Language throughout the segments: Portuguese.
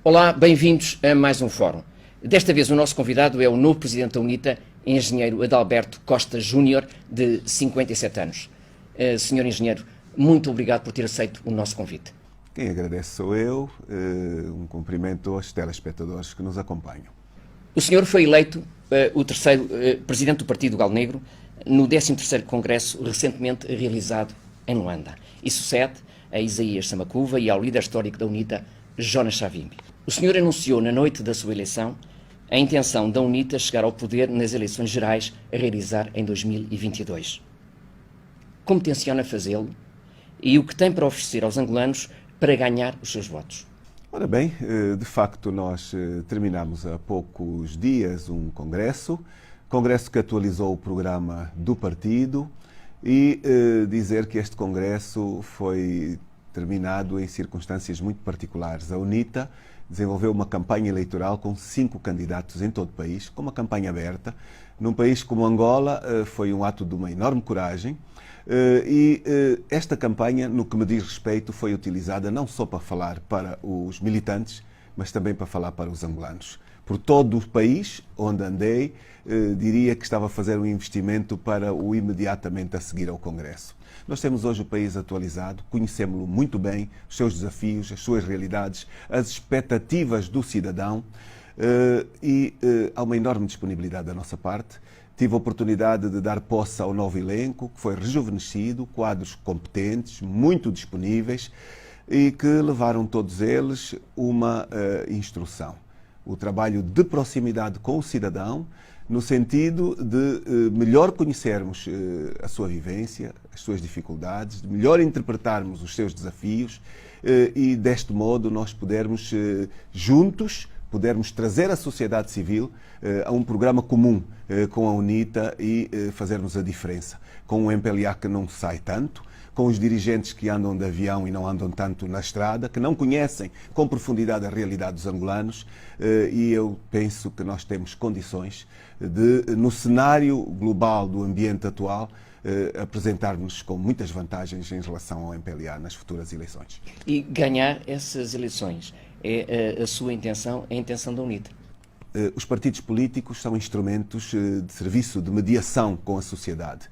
Olá, bem-vindos a mais um fórum. Desta vez o nosso convidado é o novo presidente da UNITA, engenheiro Adalberto Costa Júnior, de 57 anos. Senhor engenheiro, muito obrigado por ter aceito o nosso convite. Quem agradece sou eu. Um cumprimento aos telespectadores que nos acompanham. O senhor foi eleito o terceiro presidente do Partido Galo Negro no 13º Congresso recentemente realizado em Luanda e sucede a Isaías Samacuva e ao líder histórico da UNITA, Jonas Savimbi. O senhor anunciou na noite da sua eleição a intenção da UNITA chegar ao poder nas eleições gerais a realizar em 2022. Como tenciona fazê-lo e o que tem para oferecer aos angolanos para ganhar os seus votos? Ora bem, de facto nós terminamos há poucos dias um congresso que atualizou o programa do partido e dizer que este congresso foi terminado em circunstâncias muito particulares. A UNITA desenvolveu uma campanha eleitoral com 5 candidatos em todo o país, com uma campanha aberta. Num país como Angola, foi um ato de uma enorme coragem. Esta campanha, no que me diz respeito, foi utilizada não só para falar para os militantes, mas também para falar para os angolanos. Por todo o país onde andei, diria que estava a fazer um investimento para o imediatamente a seguir ao Congresso. Nós temos hoje o país atualizado, conhecemos-lo muito bem, os seus desafios, as suas realidades, as expectativas do cidadão há uma enorme disponibilidade da nossa parte. Tive a oportunidade de dar posse ao novo elenco, que foi rejuvenescido, quadros competentes, muito disponíveis e que levaram todos eles uma instrução. O trabalho de proximidade com o cidadão, no sentido de melhor conhecermos a sua vivência, as suas dificuldades, de melhor interpretarmos os seus desafios e, deste modo, nós pudermos juntos trazer a sociedade civil a um programa comum com a UNITA e fazermos a diferença. Com o MPLA que não sai tanto, com os dirigentes que andam de avião e não andam tanto na estrada, que não conhecem com profundidade a realidade dos angolanos, e eu penso que nós temos condições de, no cenário global do ambiente atual, apresentar-nos com muitas vantagens em relação ao MPLA nas futuras eleições. E ganhar essas eleições é a sua intenção, é a intenção da UNITA? Os partidos políticos são instrumentos de serviço, de mediação com a sociedade.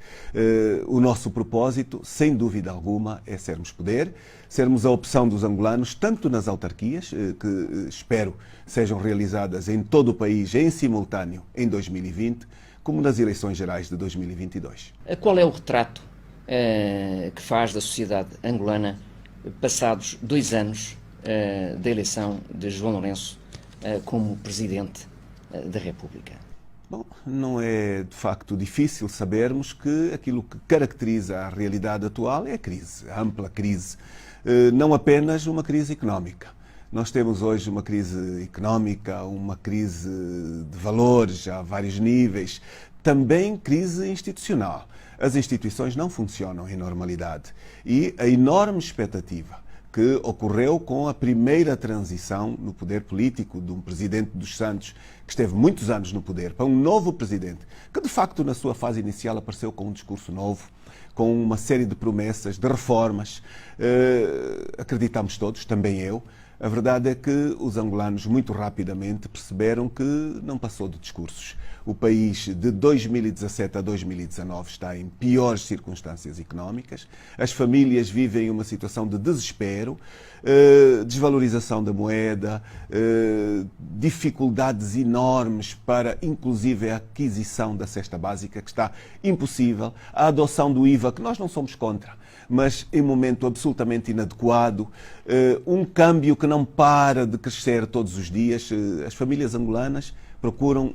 O nosso propósito, sem dúvida alguma, é sermos poder, sermos a opção dos angolanos, tanto nas autarquias, que espero sejam realizadas em todo o país em simultâneo em 2020, como nas eleições gerais de 2022. Qual é o retrato que faz da sociedade angolana passados 2 anos da eleição de João Lourenço como Presidente da República? Bom, não é de facto difícil sabermos que aquilo que caracteriza a realidade atual é a crise, a ampla crise, não apenas uma crise económica. Nós temos hoje uma crise económica, uma crise de valores a vários níveis, também crise institucional. As instituições não funcionam em normalidade e a enorme expectativa que ocorreu com a primeira transição no poder político de um presidente dos Santos, que esteve muitos anos no poder, para um novo presidente, que de facto na sua fase inicial apareceu com um discurso novo, com uma série de promessas, de reformas. Acreditamos todos, também eu. A verdade é que os angolanos muito rapidamente perceberam que não passou de discursos. O país de 2017 a 2019 está em piores circunstâncias económicas. As famílias vivem uma situação de desespero, desvalorização da moeda, dificuldades enormes para, inclusive, a aquisição da cesta básica, que está impossível, a adoção do IVA, que nós não somos contra, mas em momento absolutamente inadequado, um câmbio que não para de crescer todos os dias. As famílias angolanas procuram,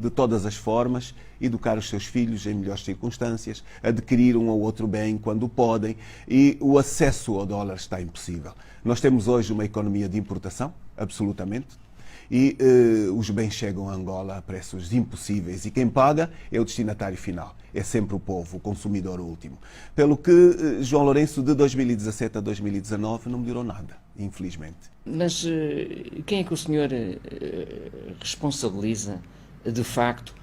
de todas as formas, educar os seus filhos em melhores circunstâncias, adquirir um ou outro bem quando podem, e o acesso ao dólar está impossível. Nós temos hoje uma economia de importação, absolutamente, e os bens chegam a Angola a preços impossíveis e quem paga é o destinatário final, é sempre o povo, o consumidor último. Pelo que João Lourenço de 2017 a 2019 não melhorou nada, infelizmente. Mas quem é que o senhor responsabiliza de facto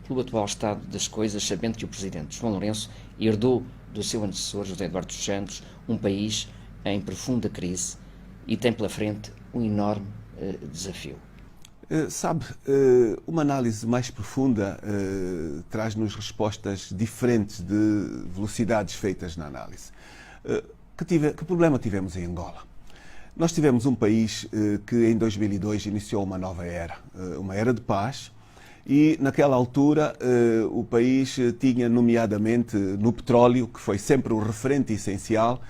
pelo atual estado das coisas, sabendo que o Presidente João Lourenço herdou do seu antecessor José Eduardo dos Santos um país em profunda crise e tem pela frente um enorme desafio. Sabe, uma análise mais profunda traz-nos respostas diferentes de velocidades feitas na análise. Que problema tivemos em Angola? Nós tivemos um país que em 2002 iniciou uma nova era, uma era de paz, e naquela altura o país tinha, nomeadamente no petróleo, que foi sempre o referente essencial,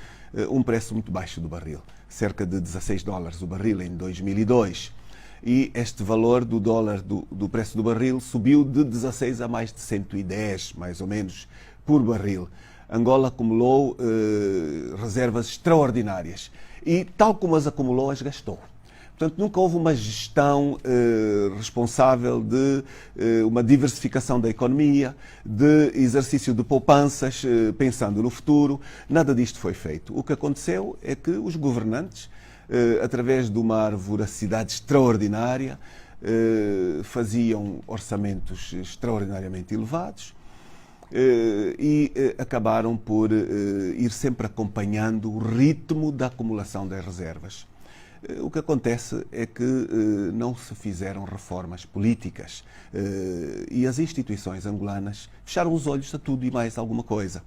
um preço muito baixo do barril, cerca de $16 o barril em 2002. E este valor do dólar, do preço do barril, subiu de 16 a mais de 110, mais ou menos, por barril. Angola acumulou reservas extraordinárias e, tal como as acumulou, as gastou. Portanto, nunca houve uma gestão responsável de uma diversificação da economia, de exercício de poupanças, pensando no futuro. Nada disto foi feito. O que aconteceu é que os governantes, através de uma voracidade extraordinária, faziam orçamentos extraordinariamente elevados e acabaram por ir sempre acompanhando o ritmo da acumulação das reservas. O que acontece é que não se fizeram reformas políticas e as instituições angolanas fecharam os olhos a tudo e mais alguma coisa.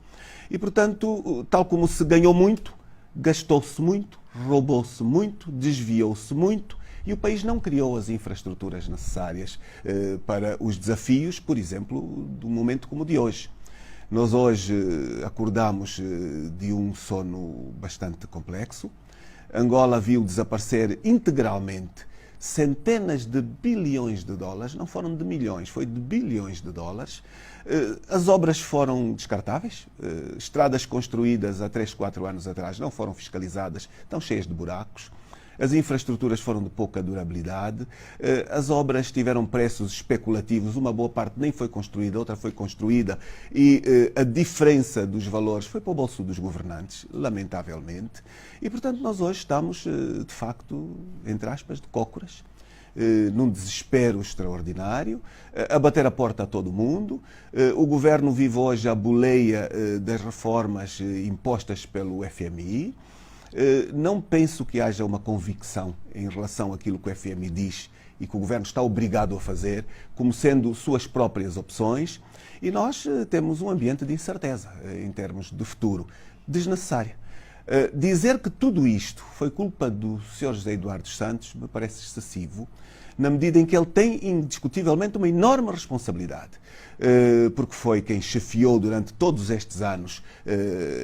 E, portanto, tal como se ganhou muito, gastou-se muito, roubou-se muito, desviou-se muito e o país não criou as infraestruturas necessárias para os desafios, por exemplo, de um momento como o de hoje. Nós hoje acordamos de um sono bastante complexo. Angola viu desaparecer integralmente centenas de bilhões de dólares, não foram de milhões, foi de bilhões de dólares. As obras foram descartáveis, estradas construídas há 3, 4 anos atrás não foram fiscalizadas, estão cheias de buracos. As infraestruturas foram de pouca durabilidade, as obras tiveram preços especulativos, uma boa parte nem foi construída, outra foi construída e a diferença dos valores foi para o bolso dos governantes, lamentavelmente. E, portanto, nós hoje estamos, de facto, entre aspas, de cócoras, num desespero extraordinário, a bater a porta a todo mundo. O governo vive hoje a boleia das reformas impostas pelo FMI. Não penso que haja uma convicção em relação àquilo que o FMI diz e que o governo está obrigado a fazer, como sendo suas próprias opções, e nós temos um ambiente de incerteza em termos de futuro, desnecessária. Dizer que tudo isto foi culpa do Sr. José Eduardo dos Santos me parece excessivo, na medida em que ele tem indiscutivelmente uma enorme responsabilidade, porque foi quem chefiou durante todos estes anos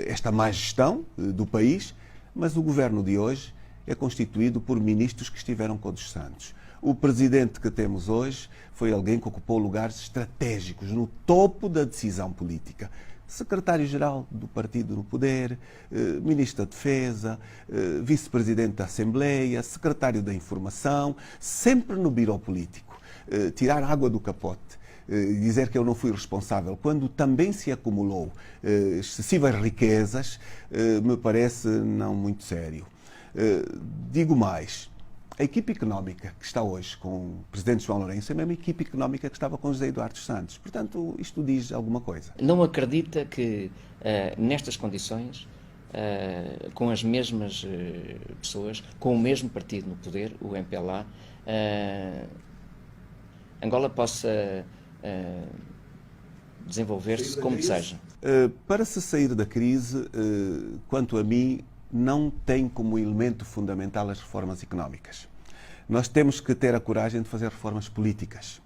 esta má gestão do país. Mas o governo de hoje é constituído por ministros que estiveram com os Santos. O presidente que temos hoje foi alguém que ocupou lugares estratégicos no topo da decisão política. Secretário-geral do partido no poder, ministro da Defesa, vice-presidente da Assembleia, secretário da Informação, sempre no biró político. Tirar água do capote, dizer que eu não fui responsável, quando também se acumulou excessivas riquezas, me parece não muito sério. Digo mais, a equipe económica que está hoje com o Presidente João Lourenço é a mesma equipe económica que estava com José Eduardo dos Santos. Portanto, isto diz alguma coisa. Não acredita que, nestas condições, com as mesmas pessoas, com o mesmo partido no poder, o MPLA, Angola possa desenvolver-se como deseja? Para se sair da crise, quanto a mim, não tem como elemento fundamental as reformas económicas. Nós temos que ter a coragem de fazer reformas políticas,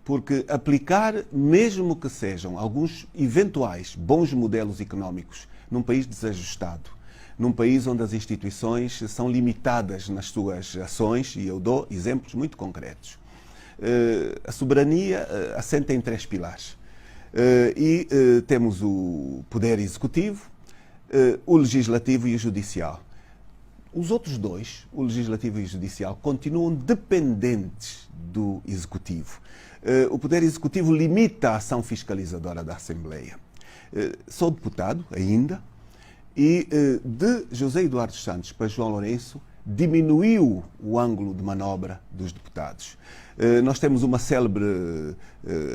porque aplicar, mesmo que sejam alguns eventuais bons modelos económicos num país desajustado, num país onde as instituições são limitadas nas suas ações, e eu dou exemplos muito concretos. A soberania assenta em 3 pilares. E temos o poder executivo, o legislativo e o judicial. Os outros dois, o legislativo e o judicial, continuam dependentes do executivo. O poder executivo limita a ação fiscalizadora da Assembleia. Sou deputado ainda e de José Eduardo dos Santos para João Lourenço diminuiu o ângulo de manobra dos deputados. Nós temos uma célebre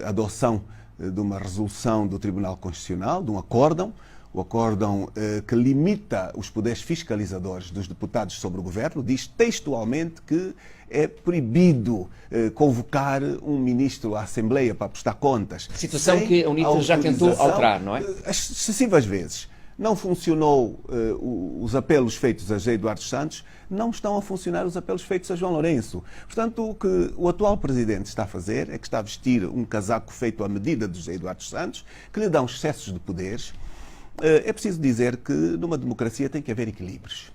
adoção de uma resolução do Tribunal Constitucional, de um acórdão, o acórdão que limita os poderes fiscalizadores dos deputados sobre o governo, diz textualmente que é proibido convocar um ministro à Assembleia para prestar contas. Situação que a UNITA já tentou alterar, não é? Excessivas vezes. Não funcionou os apelos feitos a José Eduardo Santos, não estão a funcionar os apelos feitos a João Lourenço. Portanto, o que o atual presidente está a fazer é que está a vestir um casaco feito à medida de José Eduardo Santos, que lhe dão excessos de poderes. É preciso dizer que numa democracia tem que haver equilíbrios.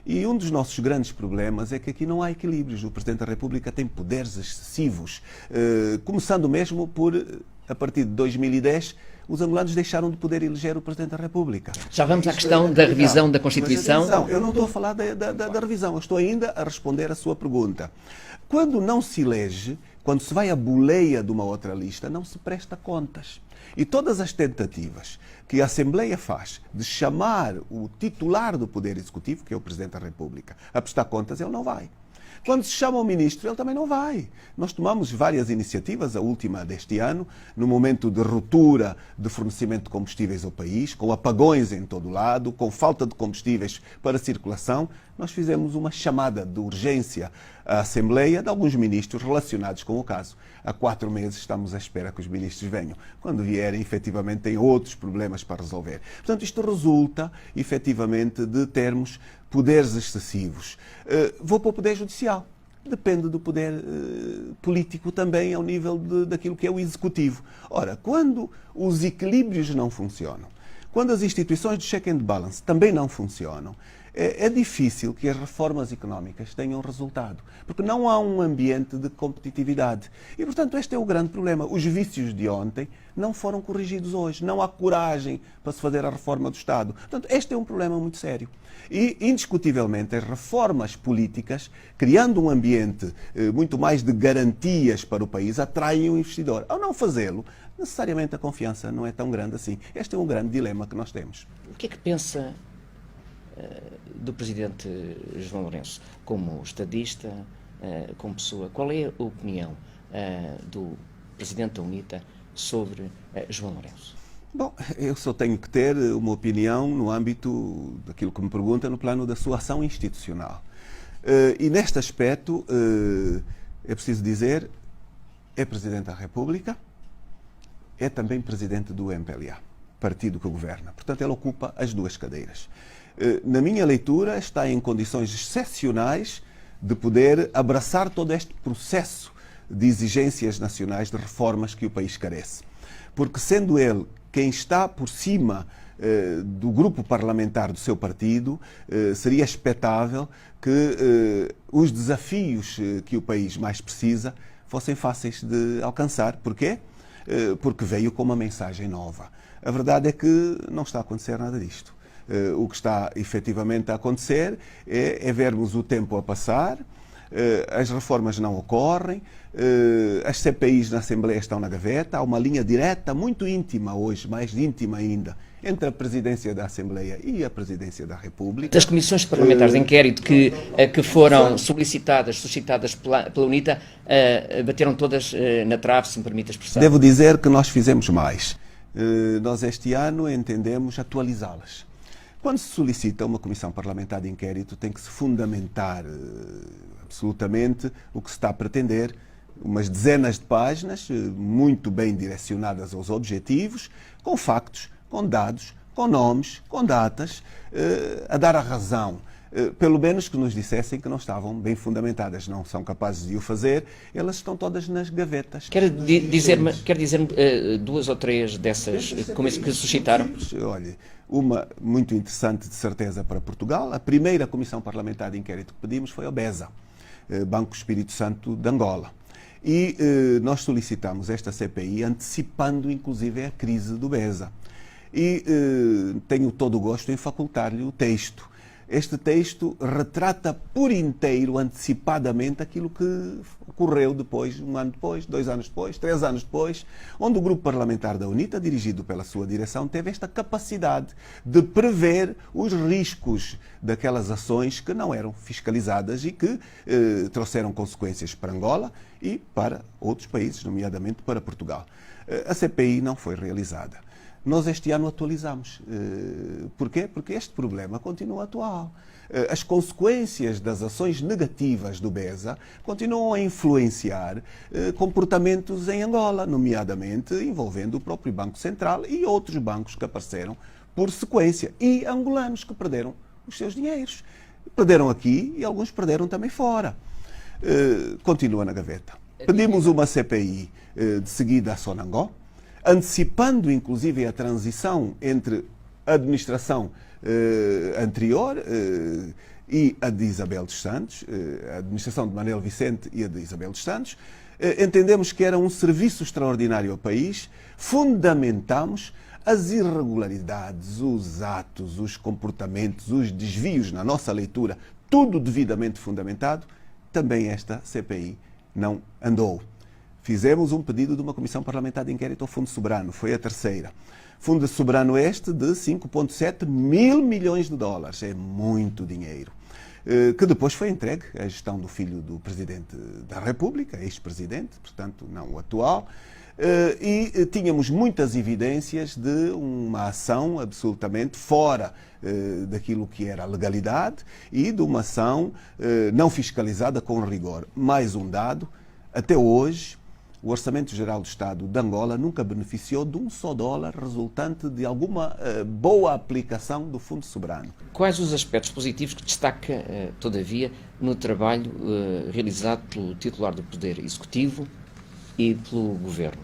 E um dos nossos grandes problemas é que aqui não há equilíbrios. O Presidente da República tem poderes excessivos, começando mesmo por, a partir de 2010, os angolanos deixaram de poder eleger o Presidente da República. Já vamos à questão da revisão da Constituição. Eu não estou a falar da revisão, eu estou ainda a responder a sua pergunta. Quando não se elege, quando se vai à boleia de uma outra lista, não se presta contas. E todas as tentativas que a Assembleia faz de chamar o titular do Poder Executivo, que é o Presidente da República, a prestar contas, ele não vai. Quando se chama o ministro, ele também não vai. Nós tomamos várias iniciativas, a última deste ano, no momento de ruptura de fornecimento de combustíveis ao país, com apagões em todo o lado, com falta de combustíveis para circulação, nós fizemos uma chamada de urgência à Assembleia de alguns ministros relacionados com o caso. Há 4 meses estamos à espera que os ministros venham. Quando vierem, efetivamente, têm outros problemas para resolver. Portanto, isto resulta, efetivamente, de termos poderes excessivos. Vou para o Poder Judicial. Depende do poder político também ao nível daquilo que é o Executivo. Ora, quando os equilíbrios não funcionam, quando as instituições de check and balance também não funcionam, é difícil que as reformas económicas tenham resultado, porque não há um ambiente de competitividade. E, portanto, este é o grande problema. Os vícios de ontem não foram corrigidos hoje. Não há coragem para se fazer a reforma do Estado. Portanto, este é um problema muito sério. E, indiscutivelmente, as reformas políticas, criando um ambiente muito mais de garantias para o país, atraem o investidor. Ao não fazê-lo, necessariamente a confiança não é tão grande assim. Este é um grande dilema que nós temos. O que é que pensa do Presidente João Lourenço, como estadista, como pessoa? Qual é a opinião do Presidente da UNITA sobre João Lourenço? Bom, eu só tenho que ter uma opinião no âmbito daquilo que me pergunta, no plano da sua ação institucional. E neste aspecto, é preciso dizer, é Presidente da República, é também Presidente do MPLA, partido que governa. Portanto, ele ocupa as duas cadeiras. Na minha leitura, está em condições excepcionais de poder abraçar todo este processo de exigências nacionais, de reformas que o país carece. Porque, sendo ele quem está por cima do grupo parlamentar do seu partido, seria expectável que os desafios que o país mais precisa fossem fáceis de alcançar. Porquê? Porque veio com uma mensagem nova. A verdade é que não está a acontecer nada disto. O que está efetivamente a acontecer é vermos o tempo a passar, as reformas não ocorrem, as CPIs na Assembleia estão na gaveta, há uma linha direta muito íntima hoje, mais íntima ainda, entre a Presidência da Assembleia e a Presidência da República. As comissões parlamentares de inquérito que foram suscitadas pela UNITA, bateram todas na trave, se me permite a expressão. Devo dizer que nós fizemos mais. Nós este ano entendemos atualizá-las. Quando se solicita uma comissão parlamentar de inquérito, tem que se fundamentar absolutamente o que se está a pretender, umas dezenas de páginas, muito bem direcionadas aos objetivos, com factos, com dados, com nomes, com datas, a dar a razão. Pelo menos que nos dissessem que não estavam bem fundamentadas, não são capazes de o fazer, elas estão todas nas gavetas. Quer dizer-me 2 ou 3 dessas que suscitaram? Olha, uma muito interessante de certeza para Portugal, a primeira comissão parlamentar de inquérito que pedimos foi a BESA, Banco Espírito Santo de Angola. E nós solicitamos esta CPI antecipando inclusive a crise do BESA. E tenho todo o gosto em facultar-lhe o texto. Este texto retrata por inteiro, antecipadamente, aquilo que ocorreu depois, 1 ano depois, 2 anos depois, 3 anos depois, onde o grupo parlamentar da UNITA, dirigido pela sua direção, teve esta capacidade de prever os riscos daquelas ações que não eram fiscalizadas e que trouxeram consequências para Angola e para outros países, nomeadamente para Portugal. A CPI não foi realizada. Nós este ano atualizamos. Porquê? Porque este problema continua atual. As consequências das ações negativas do BESA continuam a influenciar comportamentos em Angola, nomeadamente envolvendo o próprio Banco Central e outros bancos que apareceram por sequência, e angolanos que perderam os seus dinheiros. Perderam aqui e alguns perderam também fora. Continua na gaveta. Pedimos uma CPI de seguida a Sonangó, antecipando inclusive a transição entre a administração anterior e a de Isabel dos Santos, a administração de Manuel Vicente e a de Isabel dos Santos. Entendemos que era um serviço extraordinário ao país, fundamentamos as irregularidades, os atos, os comportamentos, os desvios na nossa leitura, tudo devidamente fundamentado. Também esta CPI não andou. Fizemos um pedido de uma comissão parlamentar de inquérito ao Fundo Soberano, foi a terceira. Fundo soberano este de 5,7 mil milhões de dólares, é muito dinheiro, que depois foi entregue à gestão do filho do Presidente da República, ex-presidente, portanto não o atual, e tínhamos muitas evidências de uma ação absolutamente fora daquilo que era a legalidade e de uma ação não fiscalizada com rigor. Mais um dado, até hoje, o Orçamento Geral do Estado de Angola nunca beneficiou de um só dólar resultante de alguma boa aplicação do Fundo Soberano. Quais os aspectos positivos que destaca, todavia, no trabalho realizado pelo titular do Poder Executivo e pelo Governo?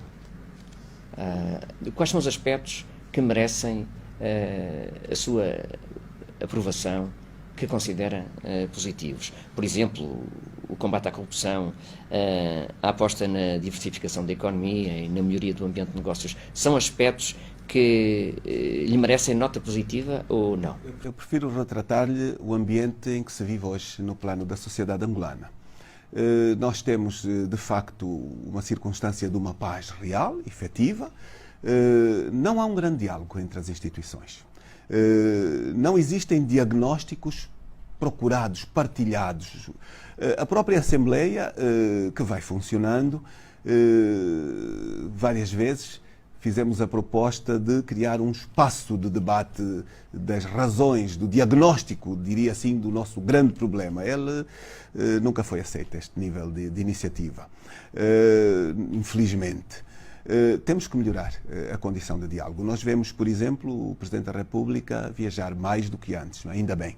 Quais são os aspectos que merecem a sua aprovação, que considera positivos? Por exemplo, o combate à corrupção, a aposta na diversificação da economia e na melhoria do ambiente de negócios, são aspectos que lhe merecem nota positiva ou não? Eu prefiro retratar-lhe o ambiente em que se vive hoje no plano da sociedade angolana. Nós temos, de facto, uma circunstância de uma paz real, efetiva. Não há um grande diálogo entre as instituições. Não existem diagnósticos procurados, partilhados. A própria Assembleia, que vai funcionando, várias vezes fizemos a proposta de criar um espaço de debate das razões, do diagnóstico, diria assim, do nosso grande problema. Ele nunca foi aceito, este nível de iniciativa, infelizmente. Temos que melhorar a condição de diálogo. Nós vemos, por exemplo, o Presidente da República viajar mais do que antes, ainda bem.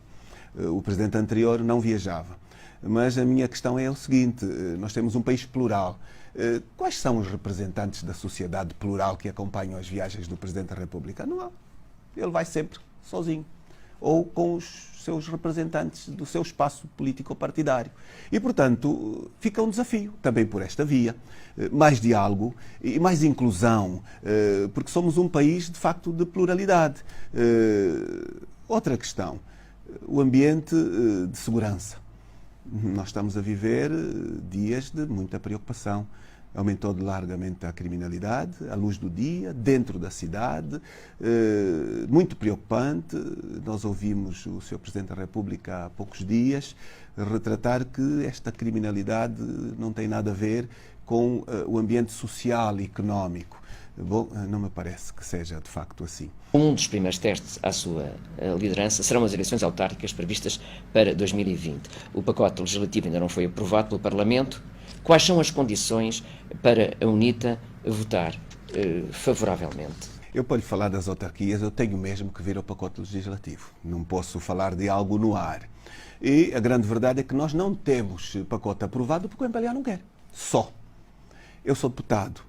O Presidente anterior não viajava. Mas a minha questão é o seguinte, nós temos um país plural. Quais são os representantes da sociedade plural que acompanham as viagens do Presidente da República? Não há. Ele vai sempre sozinho, ou com os seus representantes do seu espaço político-partidário. E, portanto, fica um desafio, também por esta via, mais diálogo e mais inclusão, porque somos um país, de facto, de pluralidade. Outra questão, o ambiente de segurança. Nós estamos a viver dias de muita preocupação. Aumentou largamente a criminalidade, à luz do dia, dentro da cidade, muito preocupante. Nós ouvimos o Sr. Presidente da República há poucos dias retratar que esta criminalidade não tem nada a ver com o ambiente social e económico. Bom, não me parece que seja de facto assim. Um dos primeiros testes à sua liderança serão as eleições autárquicas previstas para 2020. O pacote legislativo ainda não foi aprovado pelo Parlamento. Quais são as condições para a UNITA votar favoravelmente? Eu, para lhe falar das autarquias, eu tenho mesmo que vir ao pacote legislativo. Não posso falar de algo no ar. E a grande verdade é que nós não temos pacote aprovado porque o MPLA não quer. Só. Eu sou deputado.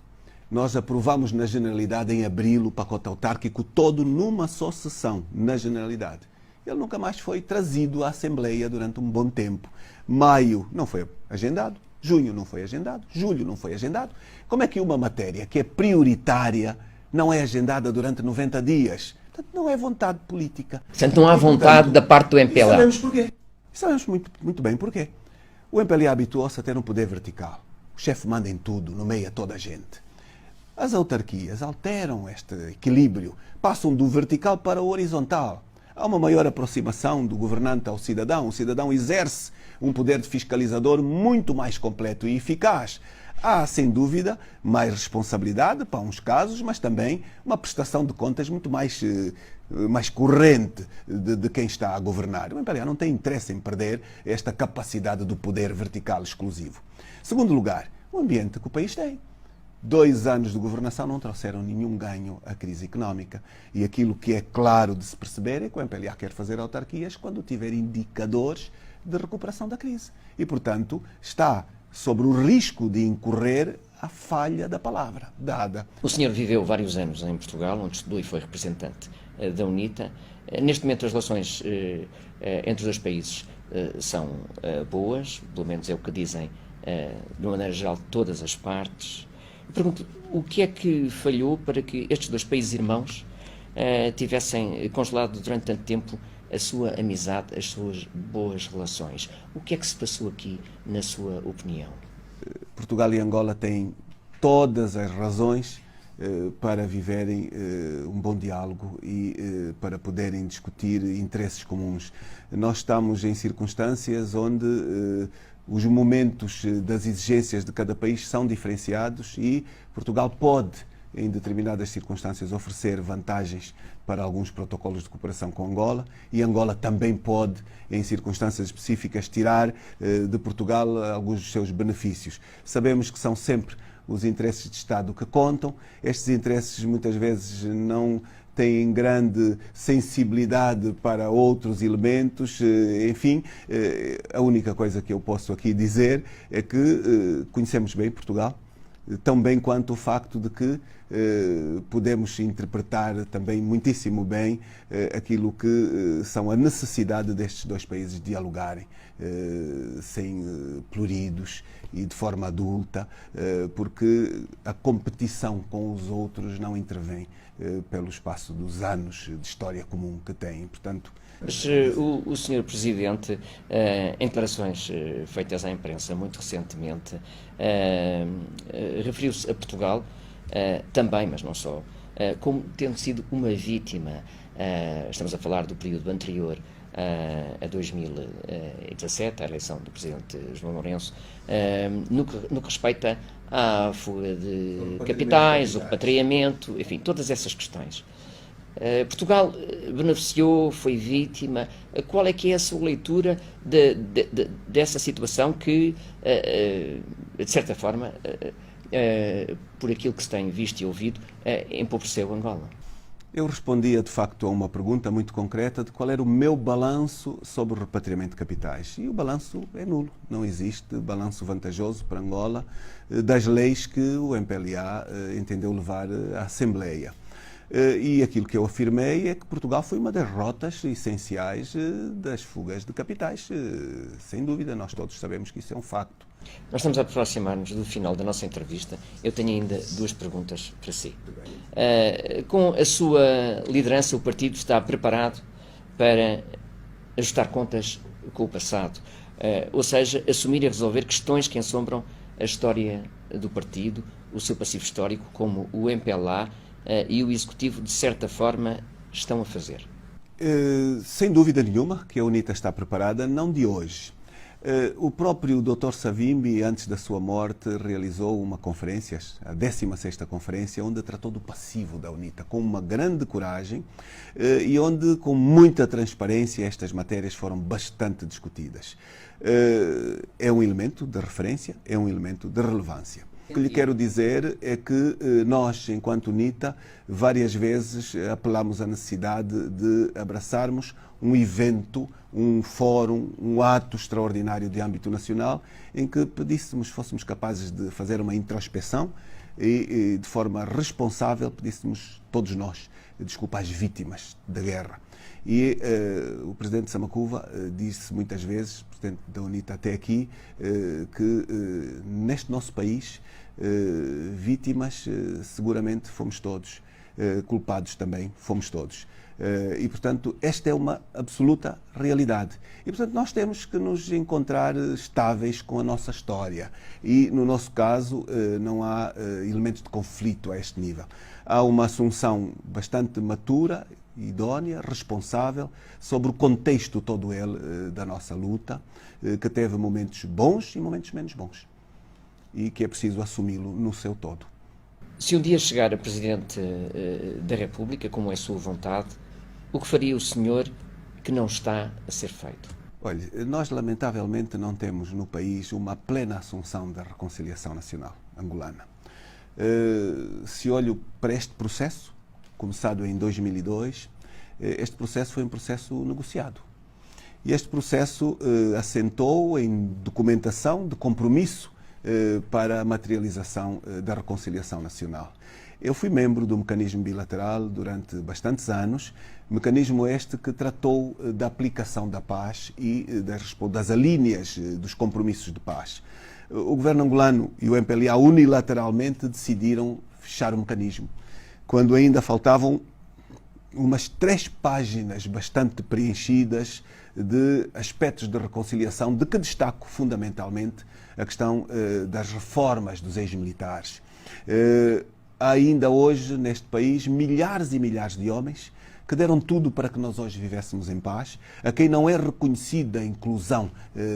Nós aprovamos na Generalidade em abril o pacote autárquico todo numa só sessão, na Generalidade. Ele nunca mais foi trazido à Assembleia durante um bom tempo. Maio não foi agendado, junho não foi agendado, julho não foi agendado. Como é que uma matéria que é prioritária não é agendada durante 90 dias? Portanto, não é vontade política. Portanto, não há vontade da parte do MPLA. Sabemos porquê. Sabemos muito bem porquê. O MPLA habituou-se a ter um poder vertical. O chefe manda em tudo, nomeia toda a gente. As autarquias alteram este equilíbrio, passam do vertical para o horizontal. há uma maior aproximação do governante ao cidadão. O cidadão exerce um poder de fiscalizador muito mais completo e eficaz. Há, sem dúvida, mais responsabilidade para uns casos, mas também uma prestação de contas muito mais corrente de quem está a governar. O MPLA não tem interesse em perder esta capacidade do poder vertical exclusivo. Segundo lugar, o ambiente que o país tem. 2 anos de governação não trouxeram nenhum ganho à crise económica. E aquilo que é claro de se perceber é que o MPLA quer fazer autarquias quando tiver indicadores de recuperação da crise. E, portanto, está sobre o risco de incorrer a falha da palavra dada. O senhor viveu vários anos em Portugal, onde estudou e foi representante da UNITA. Neste momento as relações entre os dois países são boas, pelo menos é o que dizem, de uma maneira geral, todas as partes. Eu pergunto, o que é que falhou para que estes dois países irmãos tivessem congelado durante tanto tempo a sua amizade, as suas boas relações? O que é que se passou aqui, na sua opinião? Portugal e Angola têm todas as razões para viverem um bom diálogo e para poderem discutir interesses comuns. Nós estamos em circunstâncias onde os momentos das exigências de cada país são diferenciados e Portugal pode, em determinadas circunstâncias, oferecer vantagens para alguns protocolos de cooperação com Angola e Angola também pode, em circunstâncias específicas, tirar de Portugal alguns dos seus benefícios. Sabemos que são sempre os interesses de Estado que contam. Estes interesses muitas vezes não têm grande sensibilidade para outros elementos. Enfim, a única coisa que eu posso aqui dizer é que conhecemos bem Portugal, tão bem quanto o facto de que podemos interpretar também muitíssimo bem aquilo que são a necessidade destes dois países dialogarem sem pluridos e de forma adulta, porque a competição com os outros não intervém pelo espaço dos anos de história comum que têm. Portanto, mas o Sr. Presidente, em declarações feitas à imprensa muito recentemente, referiu-se a Portugal também, mas não só, como tendo sido uma vítima. Estamos a falar do período anterior a 2017, à eleição do Presidente João Lourenço, no que respeita à fuga de capitais, o repatriamento, enfim, todas essas questões. Portugal beneficiou, foi vítima. Qual é que é a sua leitura dessa situação que, de certa forma, por aquilo que se tem visto e ouvido, empobreceu Angola? Eu respondia, de facto, a uma pergunta muito concreta de qual era o meu balanço sobre o repatriamento de capitais. E o balanço é nulo. Não existe balanço vantajoso para Angola das leis que o MPLA entendeu levar à Assembleia. E aquilo que eu afirmei é que Portugal foi uma das rotas essenciais das fugas de capitais. Sem dúvida, nós todos sabemos que isso é um facto. Nós estamos a aproximar-nos do final da nossa entrevista. Eu tenho ainda 2 perguntas para si. Com a sua liderança, o partido está preparado para ajustar contas com o passado, ou seja, assumir e resolver questões que assombram a história do partido, o seu passivo histórico, como o MPLA e o Executivo, de certa forma, estão a fazer? Sem dúvida nenhuma que a UNITA está preparada, não de hoje. O próprio Dr. Savimbi, antes da sua morte, realizou uma conferência, a 16ª conferência, onde tratou do passivo da UNITA, com uma grande coragem e onde, com muita transparência, estas matérias foram bastante discutidas. É um elemento de referência, é um elemento de relevância. O que lhe quero dizer é que nós, enquanto UNITA, várias vezes apelamos à necessidade de abraçarmos um evento, um fórum, um ato extraordinário de âmbito nacional, em que fôssemos capazes de fazer uma introspeção e de forma responsável, pedíssemos todos nós desculpa às vítimas da guerra. E o Presidente Samakuva disse muitas vezes, Presidente da UNITA até aqui, que neste nosso país, vítimas seguramente fomos todos, culpados também fomos todos. E, portanto, esta é uma absoluta realidade. E, portanto, nós temos que nos encontrar estáveis com a nossa história. E, no nosso caso, não há elementos de conflito a este nível. Há uma assunção bastante matura idónea, responsável, sobre o contexto todo ele da nossa luta, que teve momentos bons e momentos menos bons, e que é preciso assumi-lo no seu todo. Se um dia chegar a Presidente da República, como é sua vontade, o que faria o senhor que não está a ser feito? Olha, nós lamentavelmente não temos no país uma plena assunção da reconciliação nacional angolana. Se olho para este processo, começado em 2002, este processo foi um processo negociado. E este processo assentou em documentação de compromisso para a materialização da reconciliação nacional. Eu fui membro do mecanismo bilateral durante bastantes anos, mecanismo este que tratou da aplicação da paz e das alíneas dos compromissos de paz. O governo angolano e o MPLA unilateralmente decidiram fechar o mecanismo, quando ainda faltavam umas 3 páginas bastante preenchidas de aspectos de reconciliação, de que destaco fundamentalmente a questão das reformas dos ex-militares. Há ainda hoje neste país milhares e milhares de homens que deram tudo para que nós hoje vivêssemos em paz, a quem não é reconhecida a inclusão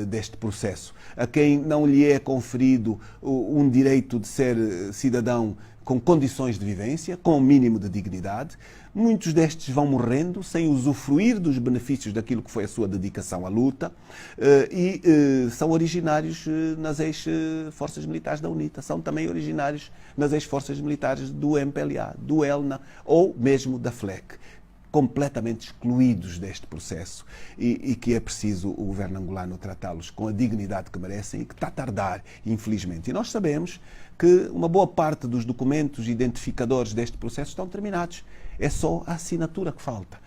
deste processo, a quem não lhe é conferido um direito de ser cidadão com condições de vivência, com o mínimo de dignidade. Muitos destes vão morrendo sem usufruir dos benefícios daquilo que foi a sua dedicação à luta e são originários nas ex-forças militares da UNITA, são também originários nas ex-forças militares do MPLA, do ELNA ou mesmo da FLEC, completamente excluídos deste processo e que é preciso o governo angolano tratá-los com a dignidade que merecem e que está a tardar, infelizmente. E nós sabemos que uma boa parte dos documentos identificadores deste processo estão terminados. É só a assinatura que falta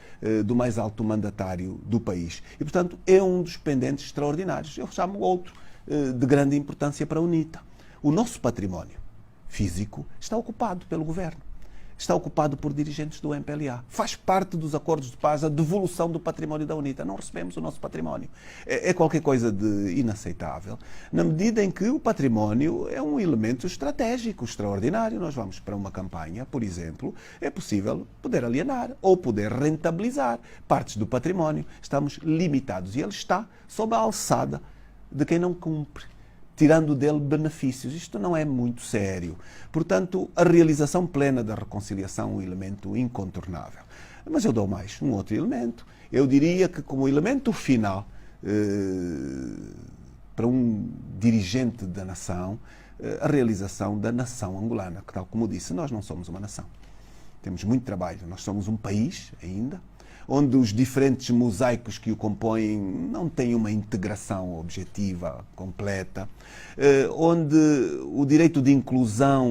do mais alto mandatário do país. E, portanto, é um dos pendentes extraordinários. Eu chamo outro de grande importância para a UNITA. O nosso património físico está ocupado pelo governo. Está ocupado por dirigentes do MPLA. Faz parte dos acordos de paz a devolução do património da UNITA. Não recebemos o nosso património. É qualquer coisa de inaceitável, na medida em que o património é um elemento estratégico, extraordinário. Nós vamos para uma campanha, por exemplo, é possível poder alienar ou poder rentabilizar partes do património. Estamos limitados e ele está sob a alçada de quem não cumpre, tirando dele benefícios. Isto não é muito sério. Portanto, a realização plena da reconciliação é um elemento incontornável. Mas eu dou mais um outro elemento. Eu diria que como elemento final para um dirigente da nação, a realização da nação angolana, que tal como disse, nós não somos uma nação. Temos muito trabalho. Nós somos um país ainda, onde os diferentes mosaicos que o compõem não têm uma integração objetiva, completa, onde o direito de inclusão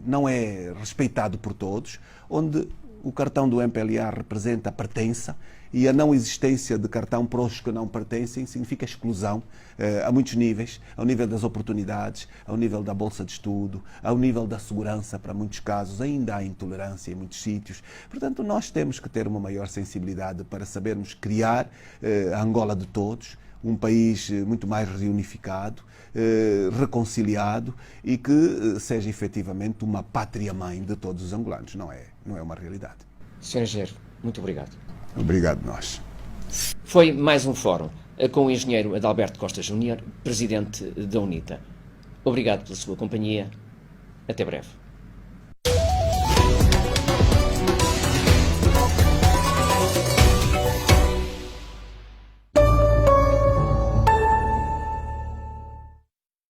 não é respeitado por todos, onde o cartão do MPLA representa a pertença e a não existência de cartão para os que não pertencem significa exclusão a muitos níveis, ao nível das oportunidades, ao nível da bolsa de estudo, ao nível da segurança, para muitos casos ainda há intolerância em muitos sítios. Portanto, nós temos que ter uma maior sensibilidade para sabermos criar a Angola de todos, um país muito mais reunificado, reconciliado e que seja efetivamente uma pátria-mãe de todos os angolanos. Não é uma realidade. Sr. Engenheiro, muito obrigado. Obrigado, nós. Foi mais um fórum com o engenheiro Adalberto Costa Júnior, presidente da UNITA. Obrigado pela sua companhia. Até breve.